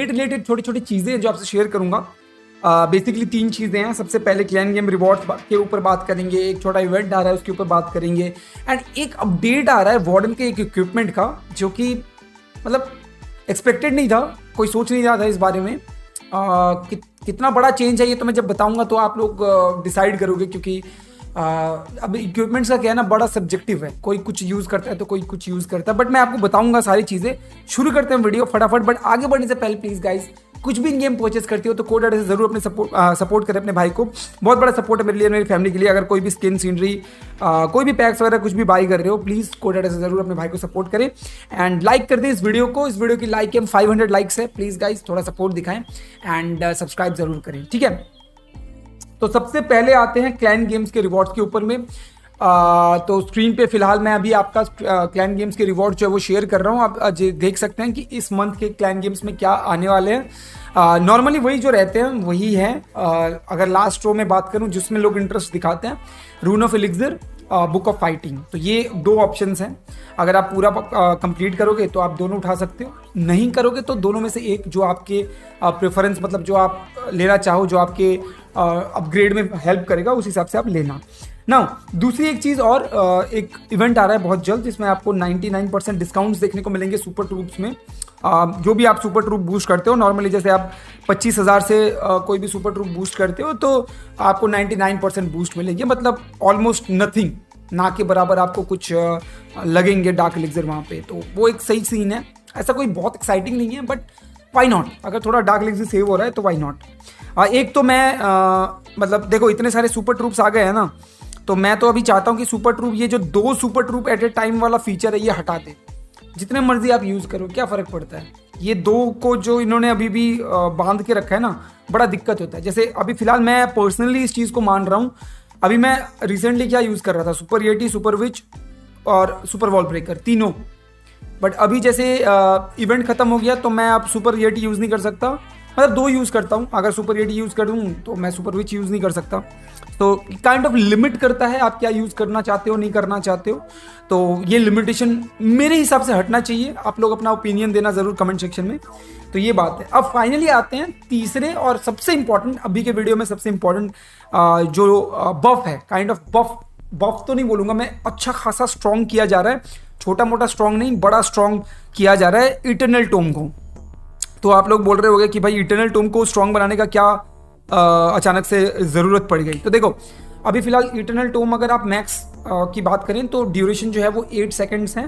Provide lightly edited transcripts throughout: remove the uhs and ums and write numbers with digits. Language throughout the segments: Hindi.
अपडेट रिलेटेड छोटी छोटी चीज़ें जो आपसे शेयर करूंगा। बेसिकली 3 चीज़ें हैं। सबसे पहले क्लैन गेम रिवॉर्ड्स के ऊपर बात करेंगे, एक छोटा इवेंट आ रहा है उसके ऊपर बात करेंगे, एंड एक अपडेट आ रहा है वार्डन के एक इक्विपमेंट का जो कि मतलब एक्सपेक्टेड नहीं था, कोई सोच नहीं रहा था इस बारे में। कितना बड़ा चेंज है ये तो मैं जब बताऊंगा तो आप लोग डिसाइड करोगे, क्योंकि अब इक्विपमेंट्स का क्या है ना, बड़ा सब्जेक्टिव है, कोई कुछ यूज़ करता है तो कोई कुछ यूज़ करता है, बट मैं आपको बताऊंगा सारी चीज़ें। शुरू करते हैं वीडियो फटाफट, बट आगे बढ़ने से पहले प्लीज़ गाइस, कुछ भी इन गेम परचेस करती हो तो कोड से जरूर अपने सपोर्ट करें अपने भाई को। बहुत बड़ा सपोर्ट है मेरे लिए, मेरी फैमिली के लिए। अगर कोई भी स्किन सीनरी कोई भी पैक्स वगैरह कुछ भी बाई कर रहे हो, प्लीज़ कोड से जरूर अपने भाई को सपोर्ट करें एंड लाइक कर दें इस वीडियो को। इस वीडियो की लाइक एम 500 लाइक्स है, प्लीज़ गाइस थोड़ा सपोर्ट दिखाएं एंड सब्सक्राइब जरूर करें, ठीक है। तो सबसे पहले आते हैं क्लैन गेम्स के रिवॉर्ड्स के ऊपर में। तो स्क्रीन पे फिलहाल मैं अभी आपका क्लैन गेम्स के रिवॉर्ड जो है वो शेयर कर रहा हूँ। आप देख सकते हैं कि इस मंथ के क्लैन गेम्स में क्या आने वाले हैं। नॉर्मली वही जो रहते हैं वही है। अगर लास्ट रो में बात करूँ जिसमें लोग इंटरेस्ट दिखाते हैं, rune of elixir, book of fighting, तो ये 2 ऑप्शंस हैं। अगर आप पूरा कंप्लीट करोगे तो आप दोनों उठा सकते हो, नहीं करोगे तो दोनों में से एक जो आपके प्रेफरेंस मतलब जो आप लेना चाहो, जो आपके अपग्रेड में हेल्प करेगा, उस हिसाब से आप लेना। नाउ दूसरी एक चीज़ और, एक इवेंट आ रहा है बहुत जल्द जिसमें आपको 99% डिस्काउंट्स देखने को मिलेंगे सुपर ट्रूप्स में। जो भी आप सुपर ट्रूप बूस्ट करते हो, नॉर्मली जैसे आप 25,000 से कोई भी सुपर ट्रूप बूस्ट करते हो तो आपको 99% बूस्ट मिलेंगे, मतलब ऑलमोस्ट नथिंग, ना के बराबर आपको कुछ लगेंगे डार्क एलिक्सर वहाँ पे। तो वो एक सही सीन है। ऐसा कोई बहुत एक्साइटिंग नहीं है, बट वाई नॉट, अगर थोड़ा डार्क एलिक्सर सेव हो रहा है तो वाई नॉट। एक तो मैं मतलब देखो इतने सारे सुपर ट्रूप्स आ गए हैं ना, तो मैं तो अभी चाहता हूँ कि सुपर ट्रूप, ये जो 2 super troop at a time वाला फीचर है ये हटा दे। जितने मर्जी आप यूज़ करो, क्या फ़र्क पड़ता है। ये 2 को जो इन्होंने अभी भी बांध के रखा है ना, बड़ा दिक्कत होता है। जैसे अभी फिलहाल मैं पर्सनली इस चीज़ को मान रहा हूँ। अभी मैं रिसेंटली क्या यूज़ कर रहा था, सुपर येटी, सुपर विच और सुपर वॉल ब्रेकर, तीनों। बट अभी जैसे इवेंट ख़त्म हो गया तो मैं अब सुपर येटी यूज़ नहीं कर सकता, मतलब 2 यूज़ करता हूँ। अगर सुपर येटी यूज़ करूँ तो मैं सुपर विच यूज़ नहीं कर सकता। तो काइंड ऑफ लिमिट करता है आप क्या यूज़ करना चाहते हो, नहीं करना चाहते हो। तो ये लिमिटेशन मेरे हिसाब से हटना चाहिए। आप लोग अपना ओपिनियन देना ज़रूर कमेंट सेक्शन में। तो ये बात है। अब फाइनली आते हैं तीसरे और सबसे इंपॉर्टेंट, अभी के वीडियो में सबसे इंपॉर्टेंट जो बफ है, काइंड ऑफ बफ तो नहीं बोलूँगा मैं, अच्छा खासा स्ट्रॉन्ग किया जा रहा है। छोटा मोटा स्ट्रॉन्ग नहीं, बड़ा स्ट्रॉन्ग किया जा रहा है इटर्नल टोम को। तो आप लोग बोल रहे होंगे कि भाई इटर्नल टोम को स्ट्रॉन्ग बनाने का क्या अचानक से ज़रूरत पड़ गई। तो देखो अभी फिलहाल इटर्नल टोम अगर आप मैक्स की बात करें तो ड्यूरेशन जो है वो 8 सेकेंड्स हैं।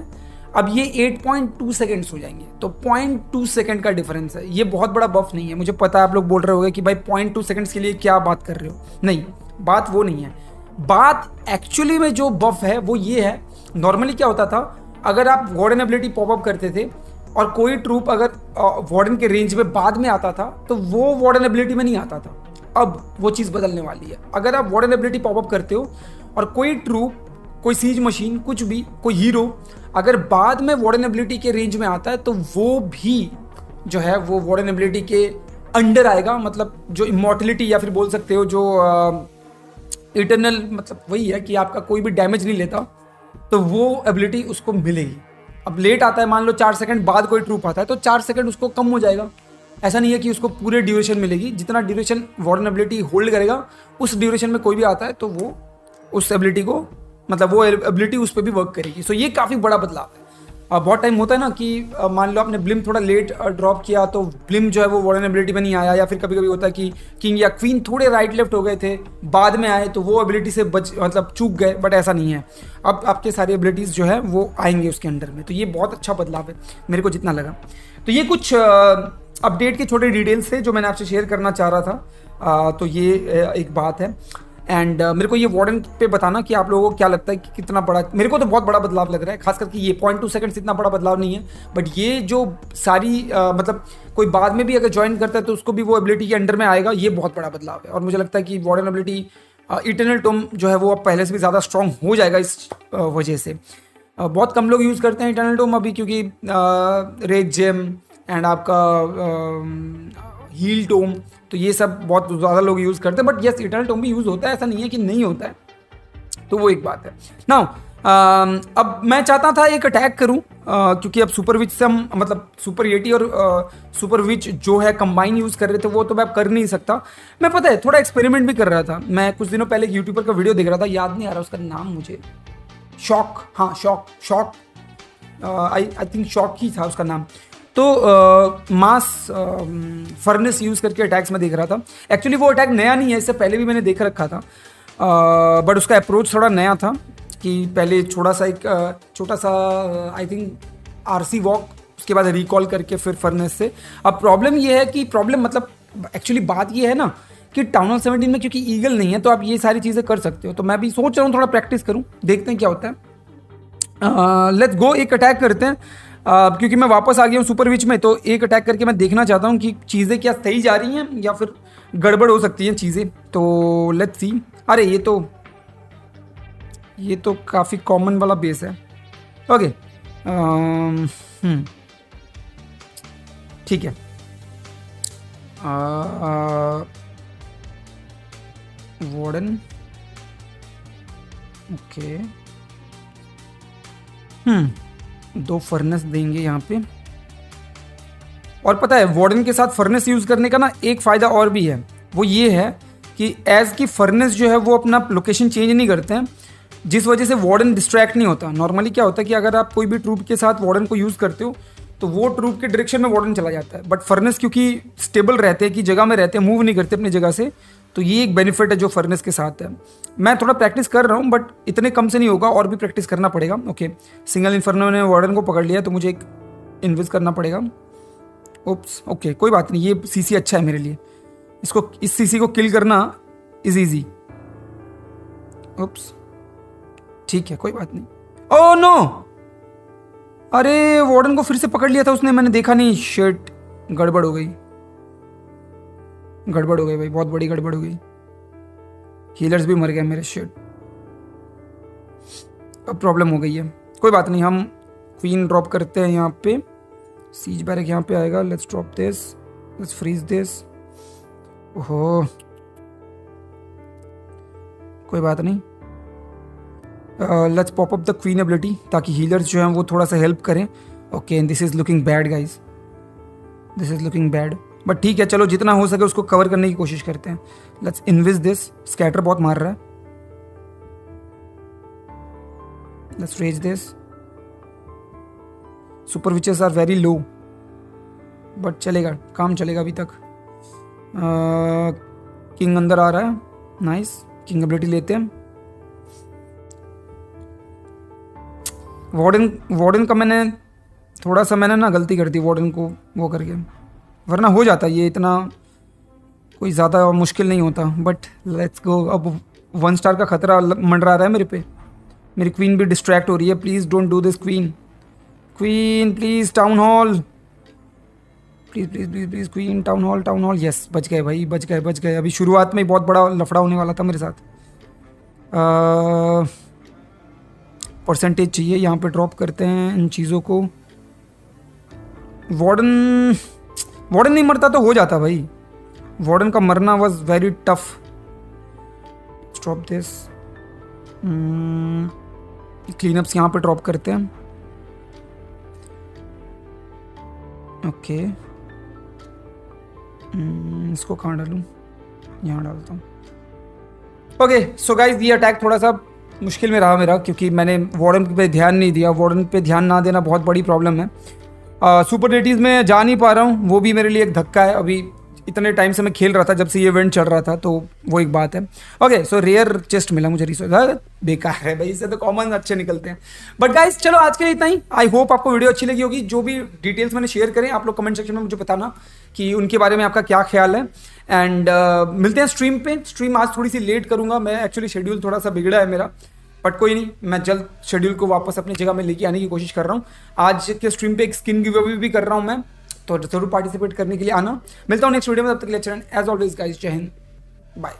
अब ये 8.2 सेकेंड्स हो जाएंगे, तो 0.2 सेकेंड का डिफरेंस है। ये बहुत बड़ा बफ नहीं है, मुझे पता है आप लोग बोल रहे होंगे कि भाई 0.2 सेकेंड्स के लिए क्या बात कर रहे हो। नहीं, बात वो नहीं है। बात एक्चुअली में जो बफ है वो ये है, नॉर्मली क्या होता था, अगर आप वार्डन एबिलिटी पॉपअप करते थे और कोई ट्रूप अगर वार्डन के रेंज में बाद में आता था तो वो वार्डन एबिलिटी में नहीं आता था। अब वो चीज़ बदलने वाली है। अगर आप वार्डन एबिलिटी पॉपअप करते हो और कोई ट्रूप, कोई सीज मशीन, कुछ भी, कोई हीरो अगर बाद में वार्डन एबिलिटी के रेंज में आता है तो वो भी जो है वो वार्डन एबिलिटी के अंडर आएगा। मतलब जो इमॉर्टलिटी या फिर बोल सकते हो जो इटर्नल, मतलब वही है कि आपका कोई भी डैमेज नहीं लेता, तो वो एबिलिटी उसको मिलेगी। अब लेट आता है, मान लो 4 सेकंड बाद कोई ट्रूप आता है तो 4 सेकंड उसको कम हो जाएगा। ऐसा नहीं है कि उसको पूरे ड्यूरेशन मिलेगी। जितना ड्यूरेशन वार्डन एबिलिटी होल्ड करेगा उस ड्यूरेशन में कोई भी आता है तो वो उस एबिलिटी को, मतलब वो एबिलिटी उस पर भी वर्क करेगी। सो ये काफ़ी बड़ा बदलाव है। बहुत टाइम होता है ना कि मान लो आपने ब्लिम थोड़ा लेट ड्रॉप किया तो ब्लिम जो है वो वार्डन एबिलिटी में नहीं आया, या फिर कभी कभी होता है कि किंग या क्वीन थोड़े राइट लेफ्ट हो गए थे, बाद में आए तो वो एबिलिटी से मतलब चूक गए। बट ऐसा नहीं है, अब आपके सारी एबिलिटीज़ जो है वो आएंगे उसके अंडर में। तो ये बहुत अच्छा बदलाव है मेरे को जितना लगा। तो ये कुछ अपडेट के छोटे डिटेल्स थे जो मैंने आपसे शेयर करना चाह रहा था। तो ये एक बात है। एंड मेरे को ये वार्डन पे बताना कि आप लोगों को क्या लगता है कि कितना बड़ा, मेरे को तो बहुत बड़ा बदलाव लग रहा है। खास करके ये 0.2 सेकंड्स इतना बड़ा बदलाव नहीं है, बट ये जो सारी मतलब कोई बाद में भी अगर ज्वाइन करता है तो उसको भी वो एबिलिटी के अंडर में आएगा, ये बहुत बड़ा बदलाव है। और मुझे लगता है कि वार्डन एबिलिटी इटर्नल टोम जो है वो अब पहले से भी ज़्यादा स्ट्रॉन्ग हो जाएगा इस वजह से। बहुत कम लोग यूज़ करते हैं इटर्नल टोम अभी, क्योंकि रेड जेम एंड आपका हील टोम, तो ये सब बहुत ज़्यादा लोग यूज़ करते हैं। बट यस, इटर्नल टोम भी यूज़ होता है, ऐसा नहीं है कि नहीं होता है। तो वो एक बात है। नाउ अब मैं चाहता था एक अटैक करूं क्योंकि अब सुपर विच से हम मतलब सुपर येटी और सुपर विच जो है कंबाइन यूज़ कर रहे थे, वो तो मैं अब कर नहीं सकता। मैं पता है थोड़ा एक्सपेरिमेंट भी कर रहा था। मैं कुछ दिनों पहले एक यूट्यूबर का वीडियो देख रहा था, याद नहीं आ रहा उसका नाम मुझे, शॉक, हाँ शॉक, आई थिंक शॉक ही था उसका नाम। तो मास फर्नेस यूज़ करके अटैक्स में देख रहा था। एक्चुअली वो अटैक नया नहीं है, इससे पहले भी मैंने देख रखा था, बट उसका अप्रोच थोड़ा नया था कि पहले छोटा सा आई थिंक आरसी वॉक, उसके बाद रिकॉल करके फिर फर्नेस से। अब प्रॉब्लम ये है कि मतलब एक्चुअली बात ये है ना कि टाउन हॉल 17 में क्योंकि ईगल नहीं है तो आप ये सारी चीज़ें कर सकते हो। तो मैं भी सोच रहा हूँ थोड़ा प्रैक्टिस करूँ, देखते हैं क्या होता है। लेट्स गो, एक अटैक करते हैं। क्योंकि मैं वापस आ गया हूँ सुपर विच में, तो एक अटैक करके मैं देखना चाहता हूँ कि चीज़ें क्या सही जा रही हैं या फिर गड़बड़ हो सकती हैं चीज़ें। तो लेट्स सी। अरे ये तो काफ़ी कॉमन वाला बेस है। ओके, ठीक है। वार्डन, ओके, 2 फर्नेस देंगे यहाँ पे। और पता है वार्डन के साथ फर्नेस यूज़ करने का ना एक फ़ायदा और भी है, वो ये है कि एज की फर्नेस जो है वो अपना लोकेशन चेंज नहीं करते हैं, जिस वजह से वार्डन डिस्ट्रैक्ट नहीं होता। नॉर्मली क्या होता है कि अगर आप कोई भी ट्रूप के साथ वार्डन को यूज़ करते हो तो वो ट्रूप के डायरेक्शन में वार्डन चला जाता है, बट फर्नेस क्योंकि स्टेबल रहते हैं कि जगह में रहते हैं, मूव नहीं करते अपनी जगह से, तो ये एक बेनिफिट है जो फर्नेस के साथ है। मैं थोड़ा प्रैक्टिस कर रहा हूँ, बट इतने कम से नहीं होगा, और भी प्रैक्टिस करना पड़ेगा। ओके, सिंगल इन्फर्नो ने वार्डन को पकड़ लिया तो मुझे एक इन्वेस्ट करना पड़ेगा। ओप्स, ओके, कोई बात नहीं, ये सीसी अच्छा है मेरे लिए। इस सीसी को किल करना इज ईजी। ओप्स, ठीक है, कोई बात नहीं। ओह नो, अरे वार्डन को फिर से पकड़ लिया था उसने, मैंने देखा नहीं। शिट, गड़बड़ हो गई भाई, बहुत बड़ी गड़बड़ हो गई। हीलर्स भी मर गए मेरे। शिट, अब प्रॉब्लम हो गई है। कोई बात नहीं, हम क्वीन ड्रॉप करते हैं यहाँ पे। सीज बैरक यहाँ पे आएगा। Let's drop this, let's freeze this. ओहो, कोई बात नहीं। Let's pop up the queen ability ताकि हीलर्स जो हैं वो थोड़ा सा हेल्प करें। Okay, this is looking bad guys, this is looking bad, but ठीक है, चलो जितना हो सके उसको कवर करने की कोशिश करते हैं। Let's इन्विज this. स्कैटर बहुत मार रहा है। Let's raise this. Super witches are very low, but चलेगा, काम चलेगा अभी तक। किंग अंदर आ रहा है। नाइस, किंग एबिलिटी लेते हैं। वार्डन का मैंने ना गलती कर दी वार्डन को वो करके, वरना हो जाता ये, इतना कोई ज़्यादा मुश्किल नहीं होता। But let's go. अब 1 स्टार का खतरा मंडरा रहा है मेरे पे। मेरी क्वीन भी डिस्ट्रैक्ट हो रही है। Please don't do this queen, please town hall, please queen, town hall. Yes, बच गए भाई, बच गए। अभी शुरुआत में ही बहुत बड़ा लफड़ा होने वाला था मेरे साथ। परसेंटेज चाहिए, यहाँ पे ड्रॉप करते हैं इन चीज़ों को। वार्डन नहीं मरता तो हो जाता भाई। वार्डन का मरना was very tough. Drop this. Cleanups यहाँ पे ड्रॉप करते हैं। ओके, इसको कहाँ डालूँ? यहाँ डालता हूँ। ओके, सो गाइज ये अटैक थोड़ा सा मुश्किल में रहा मेरा, क्योंकि मैंने वार्डन पे ध्यान नहीं दिया। वार्डन पे ध्यान ना देना बहुत बड़ी प्रॉब्लम है। सुपर डेटीज़ में जा नहीं पा रहा हूँ, वो भी मेरे लिए एक धक्का है। अभी इतने टाइम से मैं खेल रहा था, जब से ये इवेंट चल रहा था, तो वो एक बात है। ओके, सो रेयर चेस्ट मिला मुझे रिसोर्स। बेकार है भाई, इससे तो कॉमन अच्छे निकलते हैं। बट गाइस चलो आज के लिए इतना ही। आई होप आपको वीडियो अच्छी लगी होगी। जो भी डिटेल्स मैंने शेयर करें आप लोग कमेंट सेक्शन में मुझे बताना कि उनके बारे में आपका क्या ख्याल है। एंड मिलते हैं स्ट्रीम पे। स्ट्रीम आज थोड़ी सी लेट करूँगा मैं, एक्चुअली शेड्यूल थोड़ा सा बिगड़ा है मेरा, बट कोई नहीं, मैं जल्द शेड्यूल को वापस अपनी जगह में लेके आने की कोशिश कर रहा हूँ। आज के स्ट्रीम पे एक स्किन गिव अवे भी कर रहा हूँ मैं, तो जरूर पार्टिसिपेट करने के लिए आना। मिलता हूँ नेक्स्ट वीडियो में, तब तक के लिए एज ऑलवेज गाइस, जय हिंद।